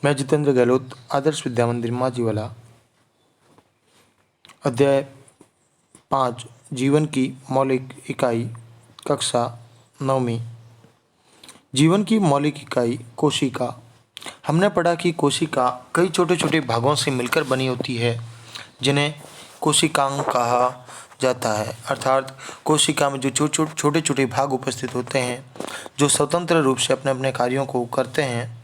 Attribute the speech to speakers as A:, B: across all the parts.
A: मैं जितेंद्र गहलोत, आदर्श विद्या मंदिर माजीवाला। अध्याय 5, जीवन की मौलिक इकाई, कक्षा 9वीं। जीवन की मौलिक इकाई कोशिका। हमने पढ़ा कि कोशिका कई छोटे छोटे भागों से मिलकर बनी होती है, जिन्हें कोशिकांग कहा जाता है। अर्थात कोशिका में जो छोटे छोटे भाग उपस्थित होते हैं, जो स्वतंत्र रूप से अपने अपने कार्यों को करते हैं,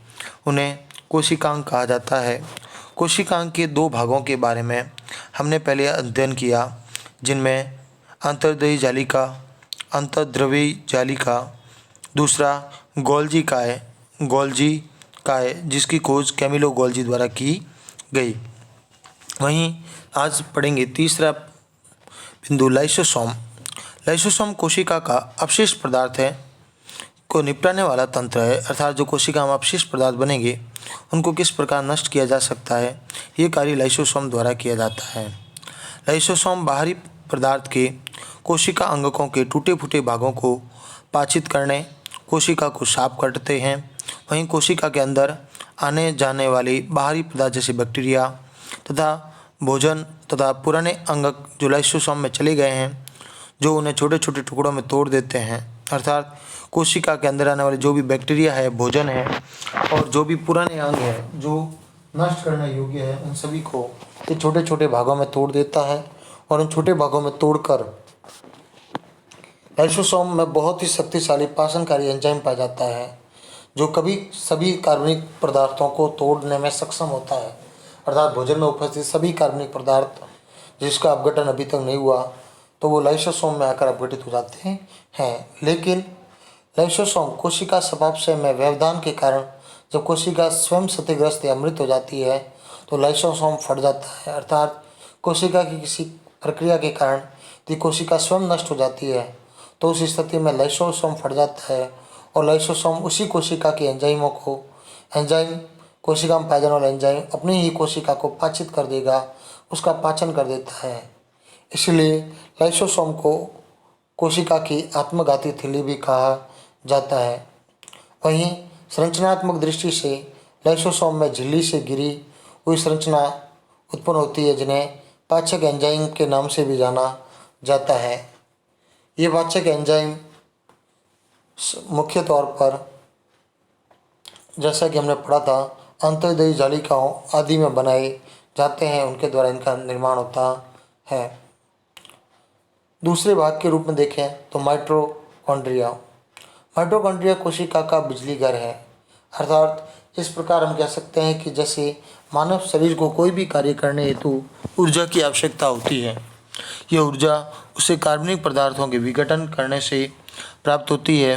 A: उन्हें कोशिकांग कहा जाता है। कोशिकांग के दो भागों के बारे में हमने पहले अध्ययन किया, जिनमें अंतर्द्रव्यी जालिका, अंतर्द्रव्यी जालिका, दूसरा गोल्जी काय जिसकी खोज कैमिलो गोल्जी द्वारा की गई। वहीं आज पढ़ेंगे तीसरा बिंदु, लाइसोसोम। लाइसोसोम कोशिका का अवशिष्ट पदार्थ है को निपटाने वाला तंत्र है। अर्थात जो कोशिका में अवशिष्ट पदार्थ बनेंगे, उनको किस प्रकार नष्ट किया जा सकता है, ये कार्य लाइसोसोम द्वारा किया जाता है। लाइसोसोम बाहरी पदार्थ के कोशिका अंगकों के टूटे फूटे भागों को पाचित करने, कोशिका को साफ करते हैं। वहीं कोशिका के अंदर आने जाने वाली बाहरी पदार्थ जैसे बैक्टीरिया तथा भोजन तथा पुराने अंगक जो लाइसोसोम में चले गए हैं, जो उन्हें छोटे छोटे टुकड़ों में तोड़ देते हैं। अर्थात कोशिका के अंदर आने वाले जो भी बैक्टीरिया है, भोजन है और जो भी पुराने अंग है जो नष्ट करने योग्य है, उन सभी को ये छोटे छोटे भागों में तोड़ देता है। और उन छोटे भागों में तोड़कर लाइसोसोम में बहुत ही शक्तिशाली पाचनकारी एंजाइम पाया जाता है, जो कभी सभी कार्बनिक पदार्थों को तोड़ने में सक्षम होता है। अर्थात भोजन में उपस्थित सभी कार्बनिक पदार्थ जिसका अपघटन अभी तक नहीं हुआ, तो वो लाइसोसोम में आकर अपघटित हो जाते हैं। लेकिन लाइसोसोम कोशिका सफापचय में व्यवधान के कारण जब कोशिका स्वयं क्षतिग्रस्त या मृत हो जाती है, तो लाइसोसोम फट जाता है। अर्थात कोशिका की किसी प्रक्रिया के कारण यदि कोशिका स्वयं नष्ट हो जाती है, तो उस स्थिति में लाइसोसोम फट जाता है और लाइसोसोम उसी कोशिका के एंजाइम कोशिका में पाए जाने वाले एंजाइम अपनी ही कोशिका को पाचित कर देगा, उसका पाचन कर देता है। इसलिए लाइसोसोम को कोशिका की आत्मघाती थैली भी कहा जाता है। वहीं संरचनात्मक दृष्टि से लाइसोसोम में झिल्ली से घिरी हुई संरचना उत्पन्न होती है, जिन्हें पाचक एंजाइम के नाम से भी जाना जाता है। ये पाचक एंजाइम मुख्य तौर पर, जैसा कि हमने पढ़ा था, अंतर्द्रव्यी जालिकाओं आदि में बनाए जाते हैं, उनके द्वारा इनका निर्माण होता है। दूसरे भाग के रूप में देखें तो माइटोकॉन्ड्रिया कोशिका का बिजली घर है। अर्थात इस प्रकार हम कह सकते हैं कि जैसे मानव शरीर को कोई भी कार्य करने हेतु ऊर्जा की आवश्यकता होती है, यह ऊर्जा उसे कार्बनिक पदार्थों के विघटन करने से प्राप्त होती है।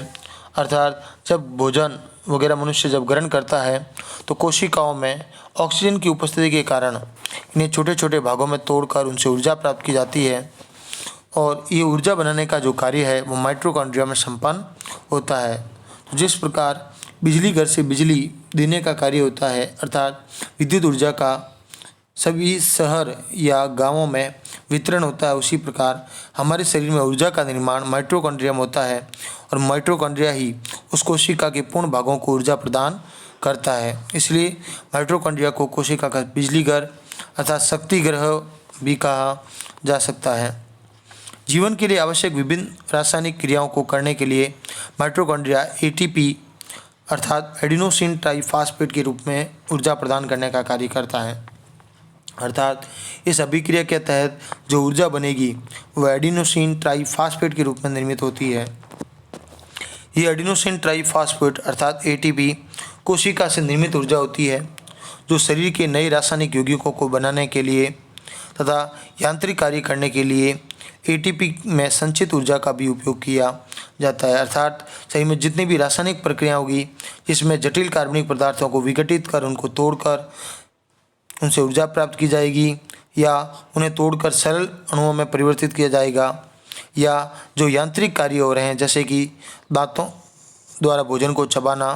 A: अर्थात जब भोजन वगैरह मनुष्य जब ग्रहण करता है, तो कोशिकाओं में ऑक्सीजन की उपस्थिति के कारण इन्हें छोटे छोटे भागों में तोड़कर उनसे ऊर्जा प्राप्त की जाती है, और ये ऊर्जा बनाने का जो कार्य है वो माइटोकॉन्ड्रिया में संपन्न होता है। तो जिस प्रकार बिजली घर से बिजली देने का कार्य होता है, अर्थात विद्युत ऊर्जा का सभी शहर या गांवों में वितरण होता है, उसी प्रकार हमारे शरीर में ऊर्जा का निर्माण माइटोकॉन्ड्रिया में होता है, और माइटोकॉन्ड्रिया ही उस कोशिका के पूर्ण भागों को ऊर्जा प्रदान करता है। इसलिए माइटोकॉन्ड्रिया को कोशिका का बिजली घर अर्थात शक्ति ग्रह भी कहा जा सकता है। जीवन के लिए आवश्यक विभिन्न रासायनिक क्रियाओं को करने के लिए माइटोकॉन्ड्रिया एटीपी अर्थात एडिनोसिन ट्राइफॉस्फेट के रूप में ऊर्जा प्रदान करने का कार्य करता है। अर्थात इस अभिक्रिया के तहत जो ऊर्जा बनेगी वह एडिनोसिन ट्राइफॉस्फेट के रूप में निर्मित होती है। ये एडिनोसिन ट्राइफॉस्फेट अर्थात एटीपी कोशिका से निर्मित ऊर्जा होती है, जो शरीर के नए रासायनिक यौगिकों को बनाने के लिए तथा यांत्रिक कार्य करने के लिए एटीपी में संचित ऊर्जा का भी उपयोग किया जाता है। अर्थात शरीर में जितनी भी रासायनिक प्रक्रिया होगी, जिसमें जटिल कार्बनिक पदार्थों को विघटित कर उनको तोड़कर उनसे ऊर्जा प्राप्त की जाएगी, या उन्हें तोड़कर सरल अणुओं में परिवर्तित किया जाएगा, या जो यांत्रिक कार्य हो रहे हैं जैसे कि दांतों द्वारा भोजन को चबाना,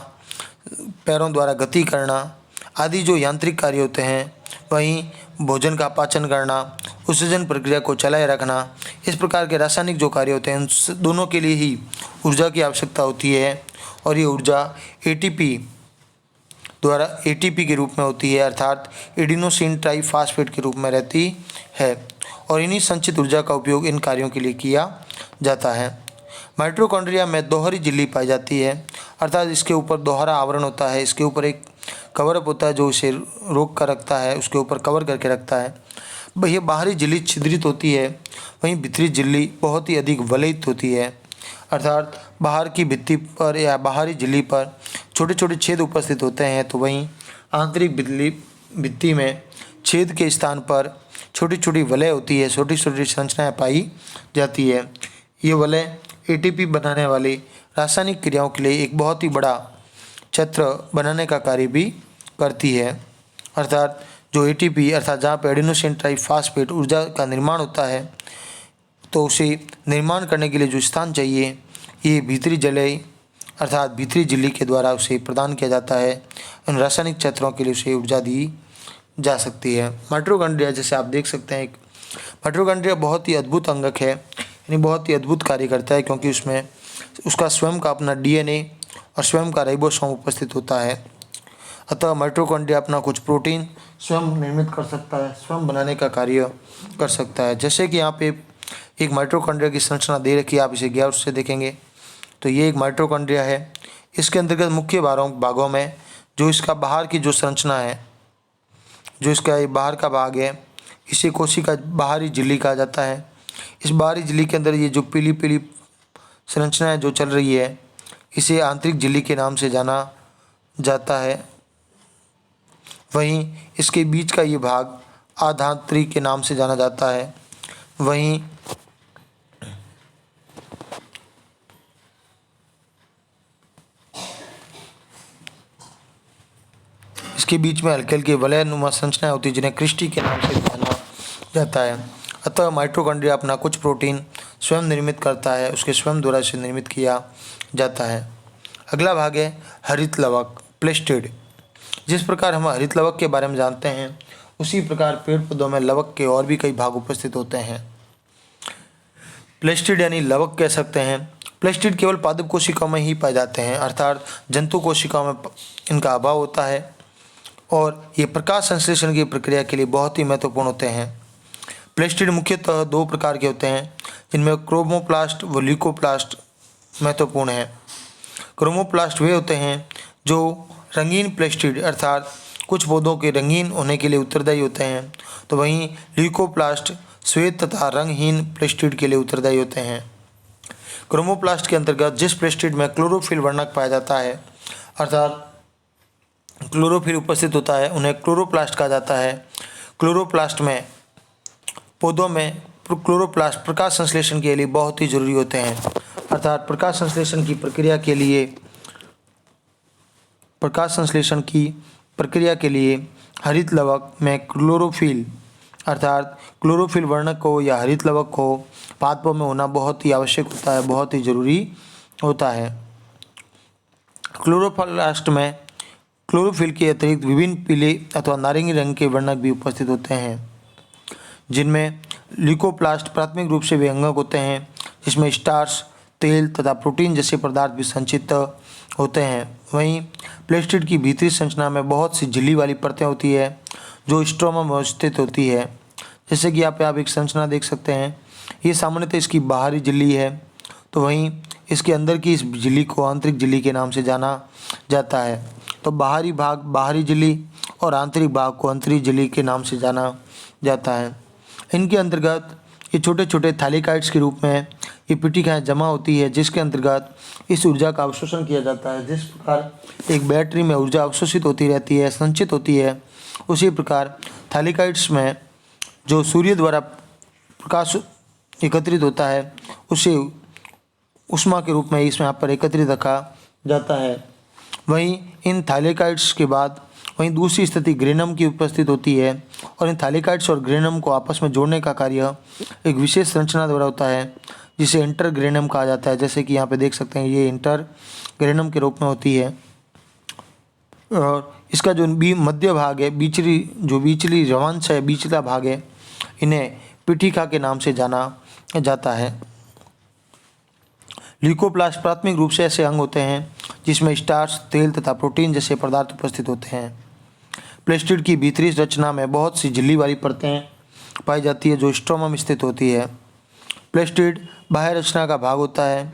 A: पैरों द्वारा गति करना आदि जो यांत्रिक कार्य होते हैं, वहीं भोजन का पाचन करना, उत्सर्जन प्रक्रिया को चलाए रखना, इस प्रकार के रासायनिक जो कार्य होते हैं, उन दोनों के लिए ही ऊर्जा की आवश्यकता होती है। और ये ऊर्जा एटीपी द्वारा एटीपी के रूप में होती है, अर्थात एडिनोसिन ट्राइफॉस्फेट के रूप में रहती है, और इन्हीं संचित ऊर्जा का उपयोग इन कार्यों के लिए किया जाता है। माइटोकॉन्ड्रिया में दोहरी झिल्ली पाई जाती है, अर्थात इसके ऊपर दोहरा आवरण होता है, इसके ऊपर एक कवरअप होता है जो इसे रोक कर रखता है, उसके ऊपर कवर करके रखता है। यह बाहरी झिल्ली छिद्रित होती है, वहीं भीतरी झिल्ली बहुत ही अधिक वलयित होती है, अर्थात बाहर की भित्ति पर या बाहरी झिल्ली पर छोटे छोटे छेद उपस्थित होते हैं, तो वहीं आंतरिक भित्ति में छेद के स्थान पर छोटी छोटी वलय होती है, छोटी छोटी संरचनाएं पाई जाती है। ये वलय एटीपी बनाने वाली रासायनिक क्रियाओं के लिए एक बहुत ही बड़ा छत्र बनाने का कार्य भी करती है, अर्थात जो एटीपी अर्थात जहाँ पर एडिनोसिन ट्राइफॉस्फेट ऊर्जा का निर्माण होता है, तो उसे निर्माण करने के लिए जो स्थान चाहिए ये भीतरी जलय अर्थात भीतरी झिल्ली के द्वारा उसे प्रदान किया जाता है। इन रासायनिक छत्रों के लिए उसे ऊर्जा दी जा सकती है। माइटोकॉन्ड्रिया जैसे आप देख सकते हैं, माइटोकॉन्ड्रिया बहुत ही अद्भुत अंगक है, यानी बहुत ही अद्भुत कार्य करता है, क्योंकि उसमें उसका स्वयं का अपना डीएनए और स्वयं का राइबोसोम उपस्थित होता है। अतः माइटोकॉन्ड्रिया अपना कुछ प्रोटीन स्वयं निर्मित कर सकता है, स्वयं बनाने का कार्य कर सकता है। जैसे कि यहाँ पे एक माइटोकॉन्ड्रिया की संरचना दे रखी है, आप इसे गौर से देखेंगे तो ये एक माइटोकॉन्ड्रिया है। इसके अंतर्गत मुख्य भागों में जो इसका बाहर की जो संरचना है, जो इसका ये बाहर का भाग है, इसे कोशिका बाहरी झिल्ली कहा जाता है। इस बाहरी झिल्ली के अंदर ये जो पीली पीली संरचना है जो चल रही है, इसे आंतरिक झिल्ली के नाम से जाना जाता है। वहीं इसके बीच का ये भाग आधांतरी के नाम से जाना जाता है। वहीं इसके बीच में हल्के हल्के वलयनुमा संरचनाएं होती है जिन्हें क्रिस्टी के नाम से जाना जाता है। अतः माइटोकॉन्ड्रिया अपना कुछ प्रोटीन स्वयं निर्मित करता है, उसके स्वयं द्वारा से निर्मित किया जाता है। अगला भाग है हरित लवक प्लेस्टिड। जिस प्रकार हम हरित लवक के बारे में जानते हैं, उसी प्रकार पेड़ पौधों में लवक के और भी कई भाग उपस्थित होते हैं। प्लेस्टिड यानी लवक कह सकते हैं। प्लेस्टिड केवल पादप कोशिकाओं में ही पाए जाते हैं, अर्थात जंतु कोशिकाओं में इनका अभाव होता है, और ये प्रकाश संश्लेषण की प्रक्रिया के लिए बहुत ही महत्वपूर्ण होते हैं। प्लेस्टिड मुख्यतः दो प्रकार के होते हैं, जिनमें क्रोमोप्लास्ट व ल्यूकोप्लास्ट महत्वपूर्ण है। क्रोमोप्लास्ट वे होते हैं जो रंगीन प्लेस्टिड अर्थात कुछ पौधों के रंगीन होने के लिए उत्तरदायी होते हैं, तो वहीं ल्यूकोप्लास्ट श्वेत तथा रंगहीन प्लेस्टिड के लिए उत्तरदायी होते हैं। क्रोमोप्लास्ट के अंतर्गत जिस प्लेस्टिड में क्लोरोफिल वर्णक पाया जाता है, अर्थात क्लोरोफिल उपस्थित होता है, उन्हें क्लोरोप्लास्ट कहा जाता है। क्लोरोप्लास्ट में पौधों में क्लोरोप्लास्ट प्रकाश संश्लेषण के लिए बहुत ही जरूरी होते हैं, अर्थात प्रकाश संश्लेषण की प्रक्रिया के लिए हरित लवक में क्लोरोफिल अर्थात क्लोरोफिल वर्णक को या हरित लवक को पादपों में होना बहुत ही आवश्यक होता है, बहुत ही जरूरी होता है। क्लोरोप्लास्ट में क्लोरोफिल के अतिरिक्त विभिन्न पीले अथवा नारंगी रंग के वर्णक भी उपस्थित होते हैं, जिनमें ल्यूकोप्लास्ट प्राथमिक रूप से वे अंगक होते हैं जिसमें स्टार्च, तेल तथा प्रोटीन जैसे पदार्थ भी संचित होते हैं। वहीं प्लेस्टिड की भीतरी संरचना में बहुत सी झिल्ली वाली परतें होती है जो स्ट्रोमा में स्थित होती है। जैसे कि यहाँ पे आप एक संरचना देख सकते हैं, ये सामान्यतः इसकी बाहरी झिल्ली है, तो वहीं इसके अंदर की इस झिल्ली को आंतरिक झिल्ली के नाम से जाना जाता है। तो बाहरी भाग बाहरी झिल्ली और आंतरिक भाग को आंतरिक झिल्ली के नाम से जाना जाता है। इनके अंतर्गत ये छोटे छोटे थैलिकाइड्स के रूप में ये पिटिकाएँ जमा होती है, जिसके अंतर्गत इस ऊर्जा का अवशोषण किया जाता है। जिस प्रकार एक बैटरी में ऊर्जा अवशोषित होती रहती है, संचित होती है, उसी प्रकार थैलिकाइड्स में जो सूर्य द्वारा प्रकाश एकत्रित होता है उसे ऊष्मा के रूप में इसमें यहाँ पर एकत्रित रखा जाता है। वहीं इन थैलिकाइड्स के बाद वहीं दूसरी स्थिति ग्रेनम की उपस्थित होती है, और इन थैलिकाइड्स और ग्रेनम को आपस में जोड़ने का कार्य एक विशेष संरचना द्वारा होता है जिसे इंटर ग्रेनम कहा जाता है। जैसे कि यहाँ पे देख सकते हैं, ये इंटर ग्रेनम के रूप में होती है, और इसका जो मध्य भाग है, बीचली रवांश है, बीचला भाग है, इन्हें पिटिका के नाम से जाना जाता है। ल्यूकोप्लास्ट प्राथमिक रूप से ऐसे अंग होते हैं जिसमें स्टार्च, तेल तथा प्रोटीन जैसे पदार्थ उपस्थित होते हैं। प्लेस्टिड की भीतरी रचना में बहुत सी झिल्ली वाली परतें पाई जाती है जो स्ट्रोमा में स्थित होती है। प्लेस्टिड बाह्य रचना का भाग होता है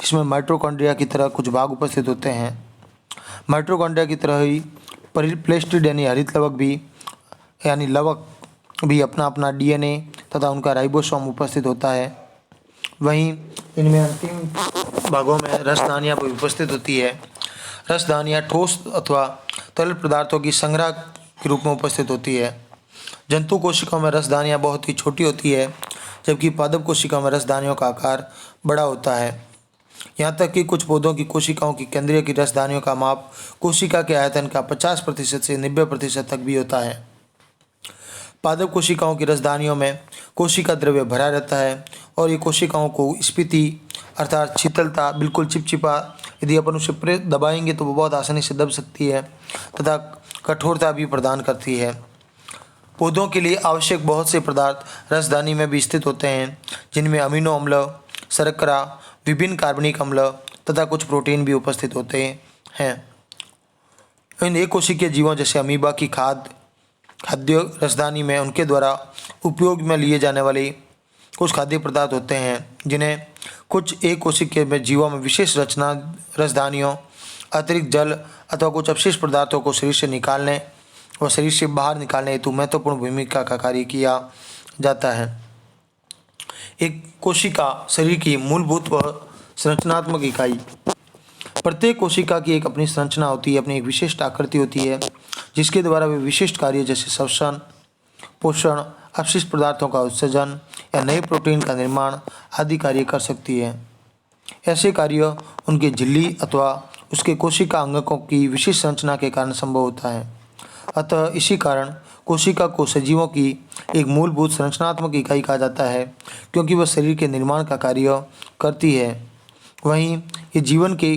A: जिसमें माइटोकॉन्ड्रिया की तरह कुछ भाग उपस्थित होते हैं। माइटोकॉन्ड्रिया की तरह ही प्लेस्टिड यानी लवक भी अपना अपना डीएनए तथा उनका राइबोसोम उपस्थित होता है। वहीं इनमें अंतिम भागों में रसदानियाँ भी उपस्थित होती है। रसदानियाँ ठोस अथवा तरल पदार्थों की संग्रह के रूप में उपस्थित होती है। जंतु कोशिकाओं में रसदानियाँ बहुत ही छोटी होती है, जबकि पादप कोशिकाओं में रसदानियों का आकार बड़ा होता है। यहाँ तक कि कुछ पौधों की कोशिकाओं की केंद्रीय की रसदानियों का माप कोशिका के आयतन का 50% से 90% तक भी होता है। पादप कोशिकाओं की रसदानियों में कोशिका द्रव्य भरा रहता है और ये कोशिकाओं को स्फीति अर्थात शीतलता, बिल्कुल चिपचिपा, यदि अपन उसे दबाएंगे तो वो बहुत आसानी से दब सकती है तथा कठोरता भी प्रदान करती है। पौधों के लिए आवश्यक बहुत से पदार्थ रसदानी में भी स्थित होते हैं, जिनमें अमीनो अम्ल, शर्करा, विभिन्न कार्बनिक अम्ल तथा कुछ प्रोटीन भी उपस्थित होते हैं। इन एक कोशिकीय जीवों जैसे अमीबा की खाद्य रसदानी में उनके द्वारा उपयोग में लिए जाने वाले कुछ खाद्य पदार्थ होते हैं, जिन्हें कुछ एक कोशिकीय जीवों में विशेष रसदानियों, अतिरिक्त जल अथवा कुछ अवशिष्ट पदार्थों को शरीर से निकालने और शरीर से बाहर निकालने हेतु महत्वपूर्ण भूमिका का कार्य किया जाता है। एक कोशिका शरीर की मूलभूत व संरचनात्मक इकाई। प्रत्येक कोशिका की एक अपनी संरचना होती है, अपनी एक विशिष्ट आकृति होती है, जिसके द्वारा वे विशिष्ट कार्य जैसे श्वसन, पोषण, अपशिष्ट पदार्थों का उत्सर्जन या नए प्रोटीन का निर्माण आदि कार्य कर सकती है। ऐसे कार्य उनके झिल्ली अथवा उसके कोशिका अंगकों की विशिष्ट संरचना के कारण संभव होता है। अतः इसी कारण कोशिका को सजीवों की एक मूलभूत संरचनात्मक इकाई कहा जाता है, क्योंकि वह शरीर के निर्माण का कार्य करती है। वहीं ये जीवन के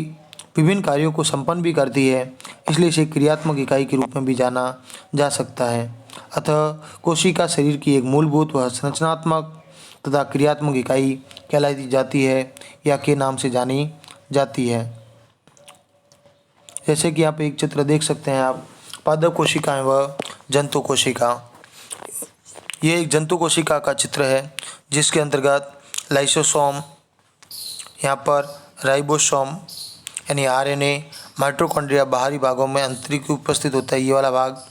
A: विभिन्न कार्यों को संपन्न भी करती है, इसलिए इसे क्रियात्मक इकाई के रूप में भी जाना जा सकता है। अतः कोशिका शरीर की एक मूलभूत व संरचनात्मक तथा क्रियात्मक इकाई कहलाई जाती है या के नाम से जानी जाती है। जैसे कि आप एक चित्र देख सकते हैं आप, पादप कोशिकाएं व जंतु कोशिका। ये एक जंतु कोशिका का चित्र है जिसके अंतर्गत लाइसोसोम, यहाँ पर राइबोसोम यानी आरएनए, माइटोकॉन्ड्रिया बाहरी भागों में आंतरिक उपस्थित होता है, ये वाला भाग।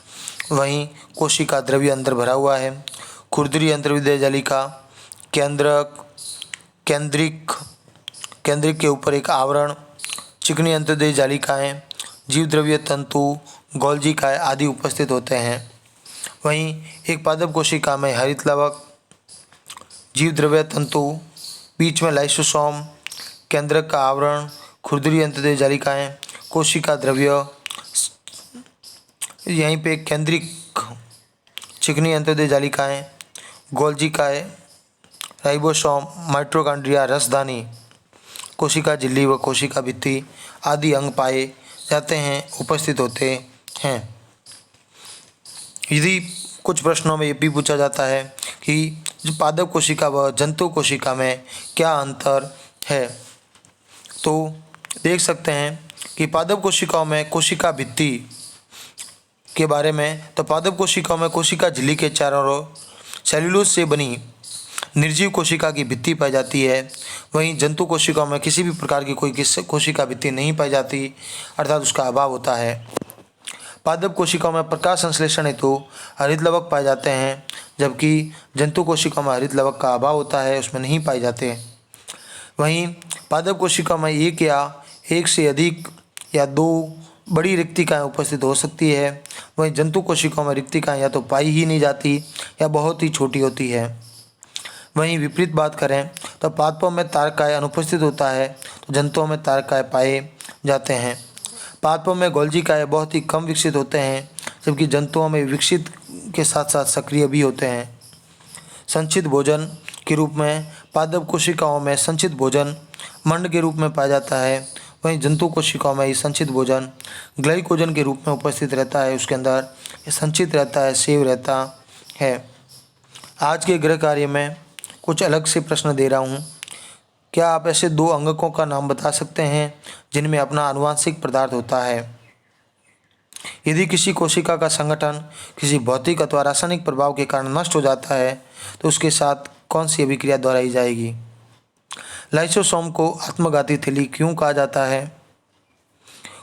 A: वहीं कोशिका द्रव्य अंदर भरा हुआ है। खुरदरी अंतर्विदय जालिका, केंद्रिक के ऊपर एक आवरण, चिकनी अंतर्विदय जालिकाएँ, जीव द्रव्य तंतु, गोल्जिकाएँ आदि उपस्थित होते हैं। वहीं एक पादप कोशिका में हरित लवक, जीव द्रव्य तंतु, बीच में लाइसोसोम, केंद्रक का आवरण, खुरदरी अंतर्विदय जालिकाएँ, कोशिका द्रव्य, यहीं पे केंद्रिक, चिकनी अंतर्विदय जालिकाएँ, गोल्जिकाएँ, राइबोसोम, माइटोकॉन्ड्रिया, रसदानी, कोशिका झिल्ली व कोशिका भित्ति आदि अंग पाए जाते हैं, उपस्थित होते हैं। यदि कुछ प्रश्नों में ये भी पूछा जाता है कि जो पादप कोशिका व जंतु कोशिका में क्या अंतर है, तो देख सकते हैं कि पादप कोशिकाओं में कोशिका भित्ति के बारे में, तो पादप कोशिकाओं में कोशिका झिल्ली के चारों ओर सेल्यूलोज से बनी निर्जीव कोशिका की भित्ति पाई जाती है। वहीं जंतु कोशिकाओं में किसी भी प्रकार की कोई कोशिका भित्ति नहीं पाई जाती, अर्थात उसका अभाव होता है। पादप कोशिकाओं में प्रकाश संश्लेषण हेतु हरित लवक पाए जाते हैं, जबकि जंतु कोशिकाओं में हरित लवक का अभाव होता है, उसमें नहीं पाए जाते। वहीं पादप कोशिकाओं में एक से अधिक या दो बड़ी रिक्तिकाएँ उपस्थित हो सकती है। वहीं जंतु कोशिकाओं में रिक्तिकाएँ या तो पाई ही नहीं जाती या बहुत ही छोटी होती है। वहीं विपरीत बात करें तो पादपों में तारकाय अनुपस्थित होता है, तो जंतुओं में तारकाय पाए जाते हैं। पादपों में गोल्जिकाएँ बहुत ही कम विकसित होते हैं, जबकि जंतुओं में विकसित के साथ साथ सक्रिय भी होते हैं। संचित भोजन के रूप में पादप कोशिकाओं में संचित भोजन मंड के रूप में पाया जाता है। वहीं जंतु कोशिकाओं में ये संचित भोजन ग्लाइकोजन के रूप में उपस्थित रहता है, उसके अंदर ये संचित रहता है, सेव रहता है। आज के गृह कार्य में कुछ अलग से प्रश्न दे रहा हूँ। क्या आप ऐसे 2 अंगकों का नाम बता सकते हैं जिनमें अपना आनुवांशिक पदार्थ होता है? यदि किसी कोशिका का संगठन किसी भौतिक अथवा रासायनिक प्रभाव के कारण नष्ट हो जाता है तो उसके साथ कौन सी अभिक्रिया दोहराई जाएगी? लाइसोसोम को आत्मघाती थिली क्यों कहा जाता है?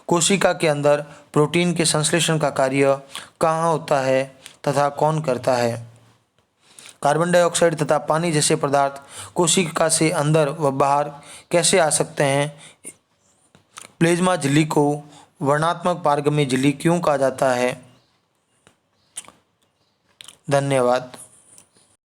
A: कोशिका के अंदर प्रोटीन के संश्लेषण का कार्य कहाँ होता है तथा कौन करता है? कार्बन डाइऑक्साइड तथा पानी जैसे पदार्थ कोशिका से अंदर व बाहर कैसे आ सकते हैं? प्लेज्मा झिल्ली को वर्णात्मक पारगम्य झिल्ली क्यों कहा जाता है? धन्यवाद।